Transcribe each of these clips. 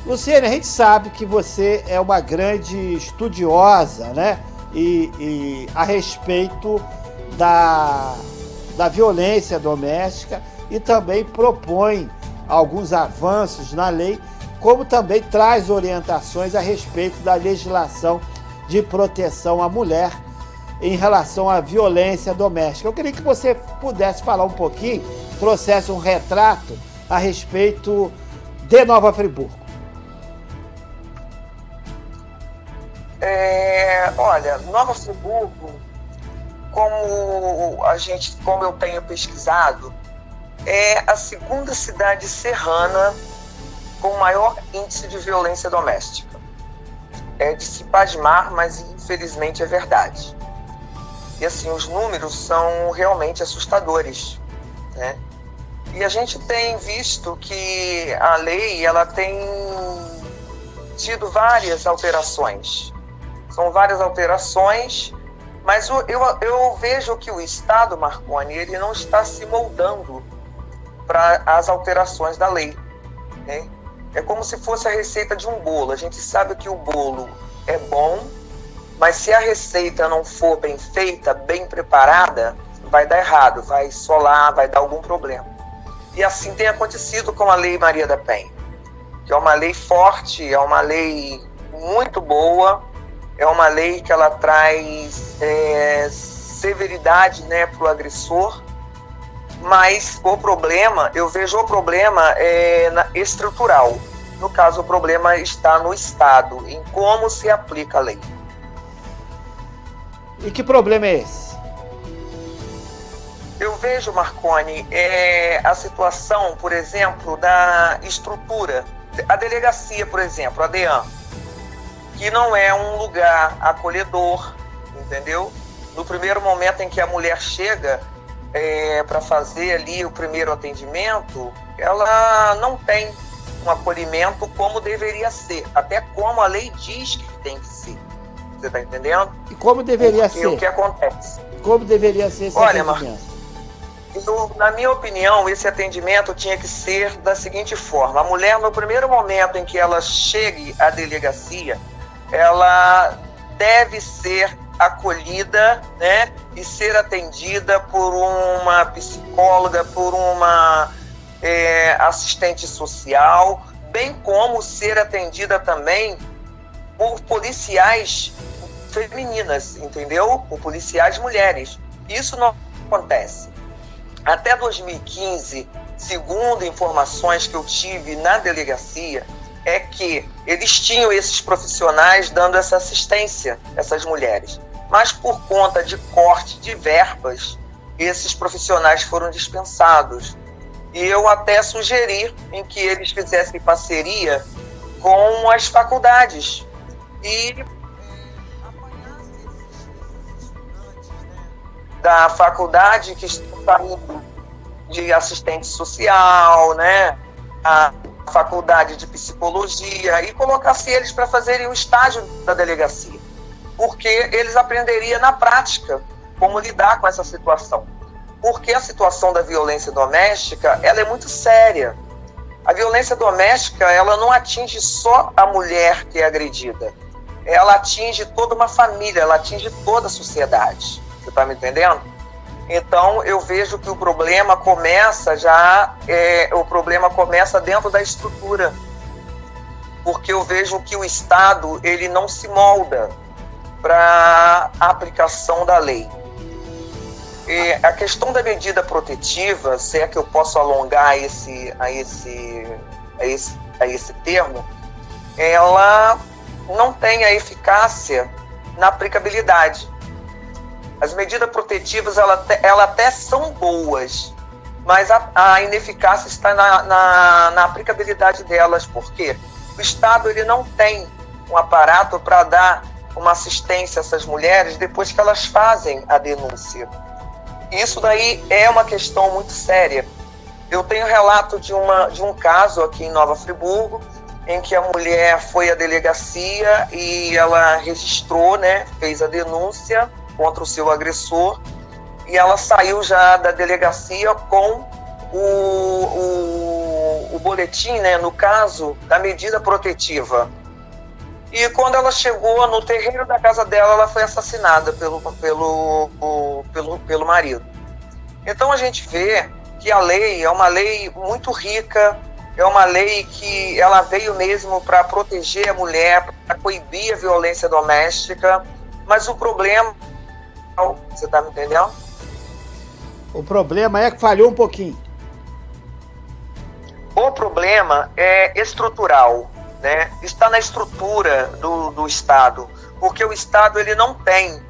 Luciene, a gente sabe que você é uma grande estudiosa, né? E a respeito da violência doméstica e também propõe alguns avanços na lei, como também traz orientações a respeito da legislação de proteção à mulher em relação à violência doméstica. Eu queria que você pudesse falar um pouquinho, trouxesse um retrato a respeito de Nova Friburgo. Olha, Nova Friburgo, como eu tenho pesquisado, é a segunda cidade serrana com maior índice de violência doméstica. É de se pasmar, mas infelizmente é verdade. E assim, os números são realmente assustadores, né? E a gente tem visto que a lei, ela tem tido várias alterações. São várias alterações, mas eu vejo que o Estado, Marconi, ele não está se moldando para as alterações da lei, né? É como se fosse a receita de um bolo. A gente sabe que o bolo é bom, mas se a receita não for bem feita, bem preparada, vai dar errado, vai solar, vai dar algum problema. E assim tem acontecido com a Lei Maria da Penha, que é uma lei forte, é uma lei muito boa, é uma lei que ela traz severidade, né, para o agressor, mas eu vejo o problema estrutural. No caso, o problema está no Estado, em como se aplica a lei. E que problema é esse? Eu vejo, Marconi, a situação, por exemplo, da estrutura. A delegacia, por exemplo, a DEAN, que não é um lugar acolhedor, entendeu? No primeiro momento em que a mulher chega para fazer ali o primeiro atendimento, ela não tem um acolhimento como deveria ser, até como a lei diz que tem que ser. Você está entendendo? E como deveria ser? O que acontece? Como deveria ser esse atendimento? Na minha opinião, esse atendimento tinha que ser da seguinte forma: a mulher, no primeiro momento em que ela chegue à delegacia, ela deve ser acolhida, né, e ser atendida por uma psicóloga, por uma assistente social, bem como ser atendida também por policiais femininas, entendeu? Por policiais mulheres. Isso não acontece. Até 2015, segundo informações que eu tive na delegacia, é que eles tinham esses profissionais dando essa assistência a essas mulheres. Mas por conta de corte de verbas, esses profissionais foram dispensados. E eu até sugeri em que eles fizessem parceria com as faculdades e da faculdade que estão saindo de assistente social, né, a faculdade de psicologia, e colocasse eles para fazerem o estágio da delegacia, porque eles aprenderiam na prática como lidar com essa situação. Porque a situação da violência doméstica, ela é muito séria. A violência doméstica, ela não atinge só a mulher que é agredida, ela atinge toda uma família, ela atinge toda a sociedade. Você está me entendendo? Então, eu vejo que o problema começa dentro da estrutura. Porque eu vejo que o Estado, ele não se molda para a aplicação da lei. E a questão da medida protetiva, se é que eu posso alongar a esse termo, ela não tem a eficácia na aplicabilidade. As medidas protetivas, ela até são boas, mas a ineficácia está na aplicabilidade delas. Por quê? O Estado, ele não tem um aparato para dar uma assistência a essas mulheres depois que elas fazem a denúncia. Isso daí é uma questão muito séria. Eu tenho relato de um caso aqui em Nova Friburgo, em que a mulher foi à delegacia e ela registrou, né, fez a denúncia contra o seu agressor, e ela saiu já da delegacia com o boletim, né, no caso da medida protetiva. E quando ela chegou no terreiro da casa dela, ela foi assassinada pelo marido. Então a gente vê que a lei é uma lei muito rica, é uma lei que ela veio mesmo para proteger a mulher, para coibir a violência doméstica, mas o problema, você está me entendendo? O problema é que falhou um pouquinho. O problema é estrutural, né? Está na estrutura do Estado, porque o Estado ele não tem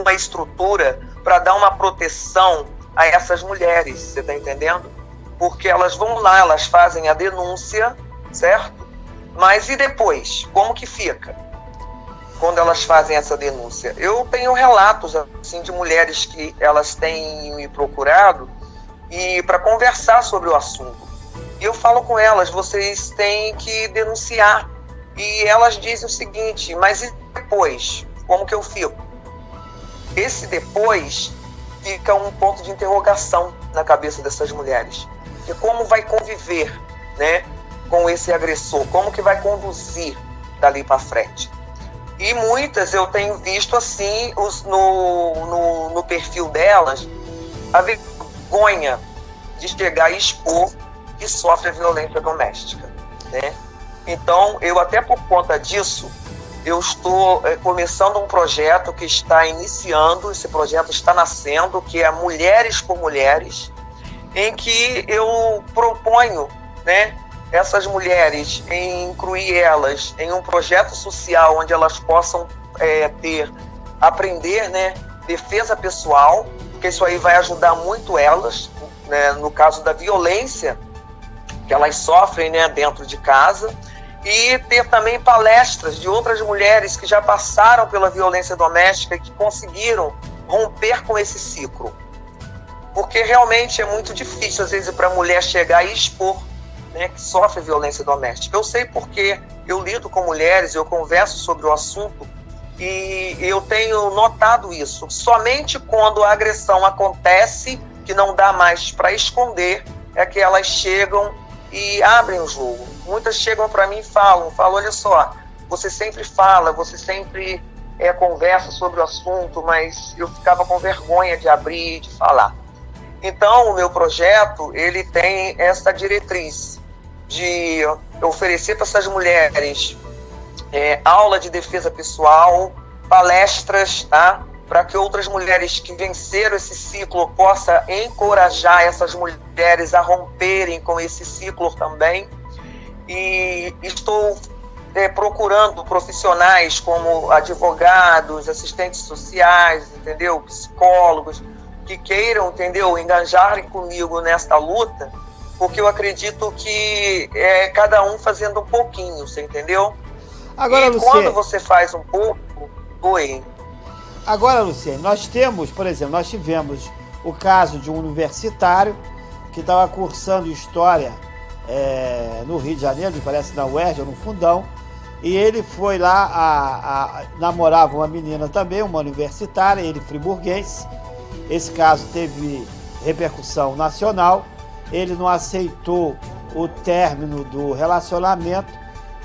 uma estrutura para dar uma proteção a essas mulheres, você está entendendo? Porque elas vão lá, elas fazem a denúncia, certo? Mas e depois? Como que fica? Quando elas fazem essa denúncia? Eu tenho relatos assim, de mulheres que elas têm me procurado e para conversar sobre o assunto. E eu falo com elas, vocês têm que denunciar. E elas dizem o seguinte, mas e depois? Como que eu fico? Esse depois fica um ponto de interrogação na cabeça dessas mulheres. E como vai conviver, né, com esse agressor? Como que vai conduzir dali para frente? E muitas eu tenho visto assim, no perfil delas, a vergonha de chegar e expor que sofre a violência doméstica, né? Então, eu até por conta disso, eu estou começando um projeto que está iniciando, esse projeto está nascendo, que é Mulheres por Mulheres, em que eu proponho, né, essas mulheres, incluir elas em um projeto social onde elas possam aprender, né, defesa pessoal, porque isso aí vai ajudar muito elas, né, no caso da violência que elas sofrem, né, dentro de casa, e ter também palestras de outras mulheres que já passaram pela violência doméstica e que conseguiram romper com esse ciclo. Porque realmente é muito difícil, às vezes, para a mulher chegar e expor, né, que sofre violência doméstica. Eu sei porque eu lido com mulheres, eu converso sobre o assunto e eu tenho notado isso. Somente quando a agressão acontece, que não dá mais para esconder, é que elas chegam e abrem o jogo. Muitas chegam para mim e falam, olha só, você sempre fala, você sempre conversa sobre o assunto, mas eu ficava com vergonha de abrir, de falar. Então, o meu projeto, ele tem essa diretriz de oferecer para essas mulheres aula de defesa pessoal, palestras, tá? Para que outras mulheres que venceram esse ciclo possam encorajar essas mulheres a romperem com esse ciclo também. E estou procurando profissionais como advogados, assistentes sociais, entendeu? Psicólogos, que queiram, entendeu, engajarem comigo nesta luta, porque eu acredito que é cada um fazendo um pouquinho, você entendeu? Agora, e quando você faz um pouco, Agora, Luciene, nós temos, por exemplo, nós tivemos o caso de um universitário que estava cursando História no Rio de Janeiro, me parece na UERJ, ou no Fundão, e ele foi lá, namorava uma menina também, uma universitária, ele friburguense. Esse caso teve repercussão nacional, ele não aceitou o término do relacionamento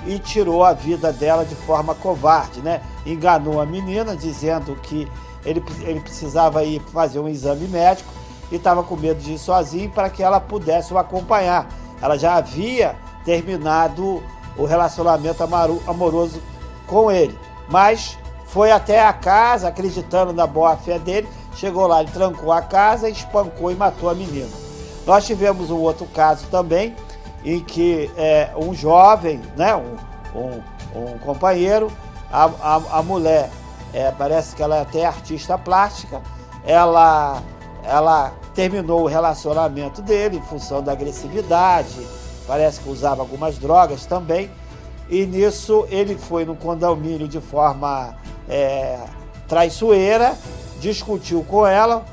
e tirou a vida dela de forma covarde, né? Enganou a menina, dizendo que ele precisava ir fazer um exame médico e estava com medo de ir sozinho para que ela pudesse o acompanhar. Ela já havia terminado o relacionamento amoroso com ele, mas foi até a casa, acreditando na boa-fé dele, chegou lá, ele trancou a casa, espancou e matou a menina. Nós tivemos um outro caso também, em que um jovem, né, um companheiro, a mulher, parece que ela é até artista plástica, ela terminou o relacionamento dele em função da agressividade, parece que usava algumas drogas também, e nisso ele foi no condomínio de forma traiçoeira, discutiu com ela,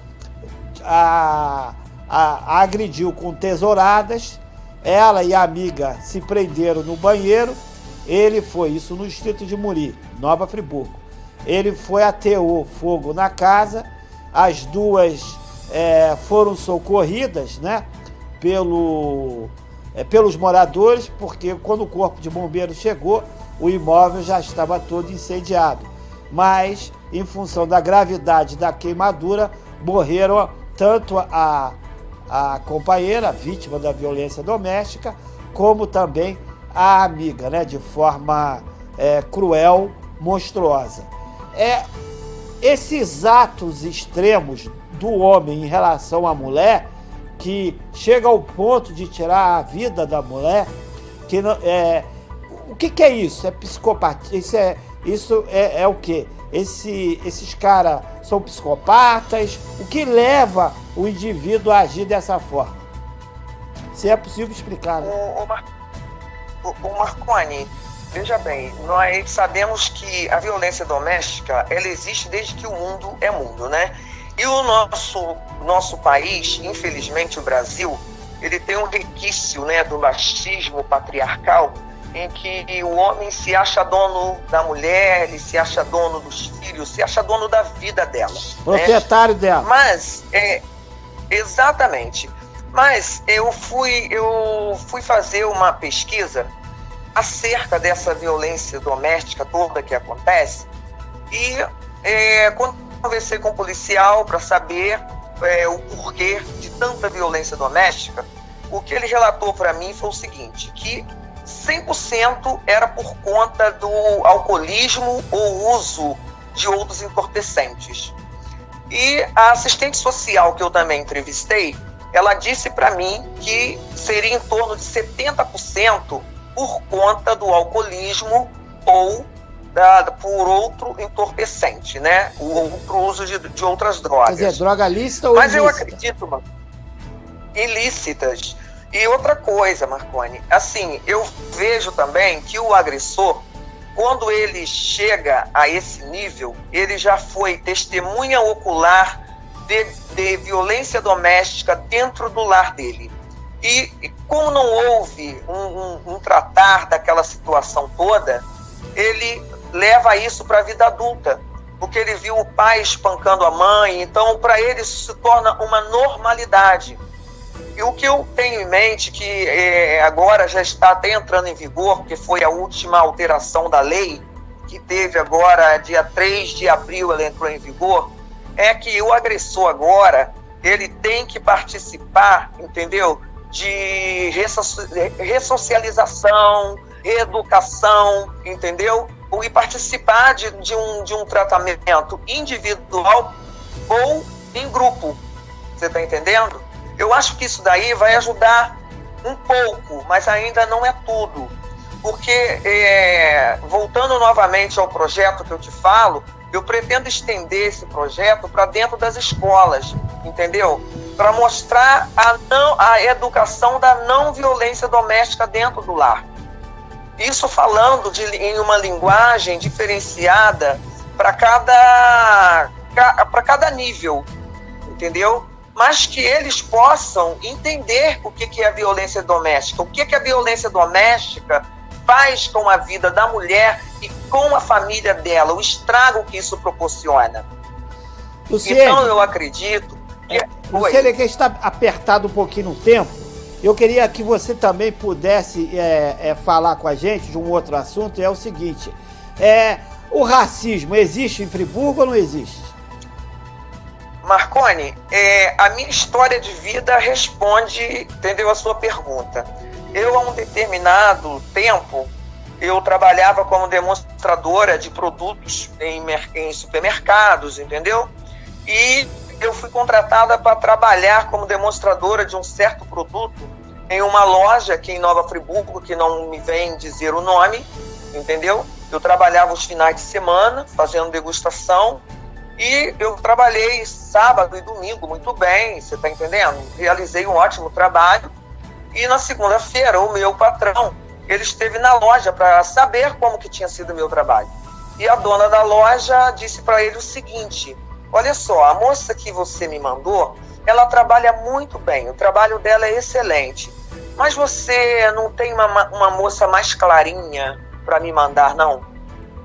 a agrediu com tesouradas. Ela e a amiga se prenderam no banheiro. Ele foi, isso no distrito de Muri, Nova Friburgo. Ele foi ateou fogo na casa. As duas foram socorridas, né, pelo pelos moradores, porque quando o corpo de bombeiro chegou, o imóvel já estava todo incendiado. Mas, em função da gravidade da queimadura, morreram tanto a companheira, vítima da violência doméstica, como também a amiga, né, de forma cruel, monstruosa. Esses atos extremos do homem em relação à mulher, que chega ao ponto de tirar a vida da mulher, que não, o que é isso? É psicopatia? Isso é o quê? Esses caras são psicopatas? O que leva o indivíduo a agir dessa forma? Se é possível explicar. Né? O Marconi, veja bem, nós sabemos que a violência doméstica, ela existe desde que o mundo é mundo, né? E o nosso país, infelizmente o Brasil, ele tem um requício, né, do machismo patriarcal, em que o homem se acha dono da mulher, ele se acha dono dos filhos, se acha dono da vida dela. Proprietário, né? Dela. Mas, exatamente. Mas eu fui fazer uma pesquisa acerca dessa violência doméstica toda que acontece e quando conversei com o policial para saber o porquê de tanta violência doméstica, o que ele relatou para mim foi o seguinte, que 100% era por conta do alcoolismo ou uso de outros entorpecentes. E a assistente social que eu também entrevistei, ela disse para mim que seria em torno de 70% por conta do alcoolismo ou por outro entorpecente, né? O outro uso de outras drogas. Quer dizer, droga lícita ou Mas ilícita? eu acredito, mano, ilícitas. E outra coisa, Marconi, assim, eu vejo também que o agressor, quando ele chega a esse nível, ele já foi testemunha ocular de violência doméstica dentro do lar dele. E como não houve um tratar daquela situação toda, ele leva isso para a vida adulta, porque ele viu o pai espancando a mãe, então para ele isso se torna uma normalidade. E o que eu tenho em mente, que agora já está até entrando em vigor, porque foi a última alteração da lei, que teve agora, dia 3 de abril, ela entrou em vigor, é que o agressor agora, ele tem que participar, entendeu? De ressocialização, reeducação, entendeu? E participar de um tratamento individual ou em grupo. Você está entendendo? Eu acho que isso daí vai ajudar um pouco, mas ainda não é tudo. Porque, voltando novamente ao projeto que eu te falo, eu pretendo estender esse projeto para dentro das escolas, entendeu? Para mostrar a educação da não violência doméstica dentro do lar. Isso falando em uma linguagem diferenciada para cada nível, entendeu? Mas que eles possam entender o que é a violência doméstica, o que a violência doméstica faz com a vida da mulher e com a família dela, o estrago que isso proporciona. Luciene, então eu acredito que... Luciene, que está apertado um pouquinho no tempo, eu queria que você também pudesse falar com a gente de um outro assunto, é o seguinte, o racismo existe em Friburgo ou não existe? Marconi, a minha história de vida responde, entendeu, a sua pergunta. Eu, há um determinado tempo, eu trabalhava como demonstradora de produtos em supermercados, entendeu? E eu fui contratada para trabalhar como demonstradora de um certo produto em uma loja aqui em Nova Friburgo, que não me vem dizer o nome, entendeu? Eu trabalhava os finais de semana, fazendo degustação, e eu trabalhei sábado e domingo muito bem, você está entendendo? Realizei um ótimo trabalho, e na segunda-feira o meu patrão, ele esteve na loja para saber como que tinha sido o meu trabalho. E a dona da loja disse para ele o seguinte: olha só, a moça que você me mandou, ela trabalha muito bem, o trabalho dela é excelente, mas você não tem uma moça mais clarinha para me mandar, não?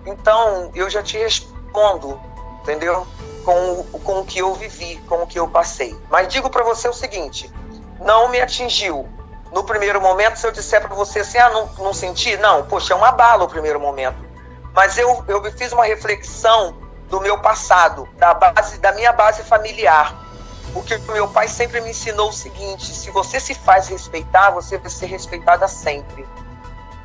Então, eu já te respondo, entendeu? Com o que eu vivi, com o que eu passei. Mas digo para você o seguinte, não me atingiu, No primeiro momento, se eu disser para você assim, ah, não senti? Não, poxa, é uma bala o primeiro momento. Mas eu fiz uma reflexão do meu passado, da minha base familiar. Porque o meu pai sempre me ensinou o seguinte: se você se faz respeitar, você vai ser respeitada sempre.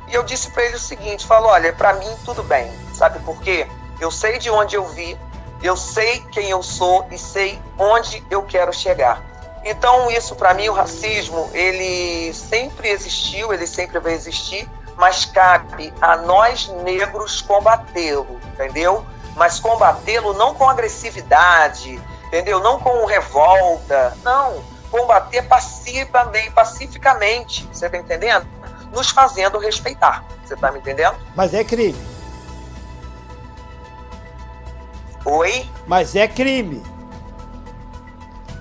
E eu disse para ele o seguinte, falo, olha, para mim tudo bem, sabe por quê? Eu sei de onde eu vi, eu sei quem eu sou e sei onde eu quero chegar. Então isso para mim, o racismo, ele sempre existiu, ele sempre vai existir, mas cabe a nós negros combatê-lo, entendeu? Mas combatê-lo não com agressividade, entendeu? Não com revolta, não, combater pacificamente, você tá entendendo? Nos fazendo respeitar, você tá me entendendo? Mas é crime. Oi? Mas é crime.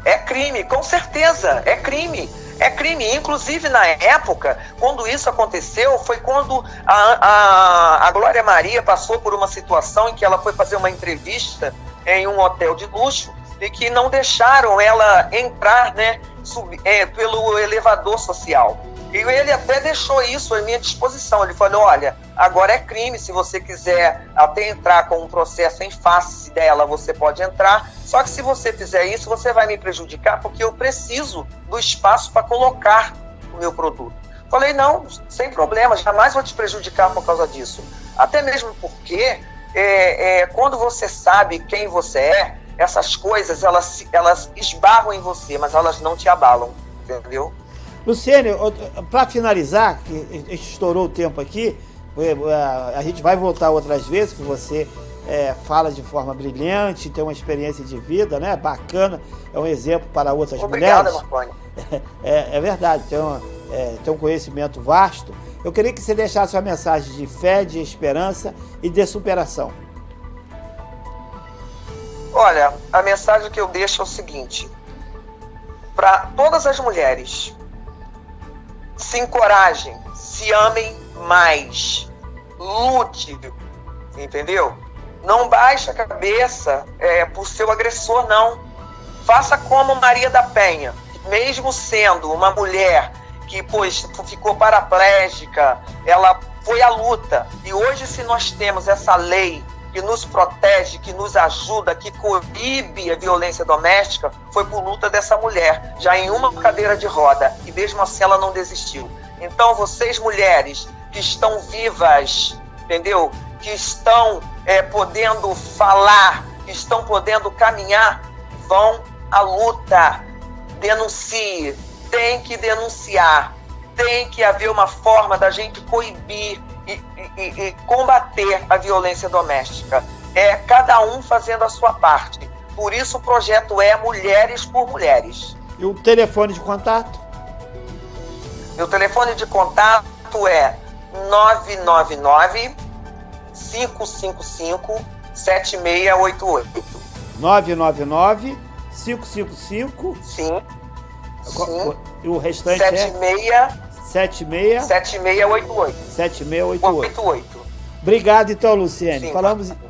É crime, com certeza, é crime. É crime. Inclusive, na época, quando isso aconteceu, foi quando a Glória Maria passou por uma situação em que ela foi fazer uma entrevista em um hotel de luxo e que não deixaram ela entrar, né, pelo elevador social. E ele até deixou isso à minha disposição. Ele falou, olha, agora é crime, se você quiser até entrar com um processo em face dela, você pode entrar. Só que se você fizer isso, você vai me prejudicar, porque eu preciso do espaço para colocar o meu produto. Falei, não, sem problema, jamais vou te prejudicar por causa disso. Até mesmo porque, quando você sabe quem você é, essas coisas, elas esbarram em você, mas elas não te abalam, entendeu? Luciene, para finalizar, que estourou o tempo aqui, a gente vai voltar outras vezes, que você fala de forma brilhante, tem uma experiência de vida, né? Bacana, é um exemplo para outras Obrigada, mulheres. Marconi. É verdade, tem um conhecimento vasto. Eu queria que você deixasse uma mensagem de fé, de esperança e de superação. Olha, a mensagem que eu deixo é o seguinte: para todas as mulheres, se encorajem, se amem mais, lute, entendeu? Não baixe a cabeça por seu agressor, não. Faça como Maria da Penha, mesmo sendo uma mulher que ficou paraplégica, ela foi à luta. E hoje, se nós temos essa lei que nos protege, que nos ajuda, que coíbe a violência doméstica, foi por luta dessa mulher, já em uma cadeira de roda, e mesmo assim ela não desistiu. Então, vocês mulheres que estão vivas, entendeu? Que estão podendo falar, que estão podendo caminhar, vão à luta, denuncie, tem que denunciar, tem que haver uma forma da gente coibir e combater a violência doméstica. É cada um fazendo a sua parte. Por isso o projeto é Mulheres por Mulheres. E o telefone de contato? Meu telefone de contato é 999-555-7688. 999-555... Sim. E o restante 7688. 7688. 88. Obrigado, então, Luciene. Sim, Falamos...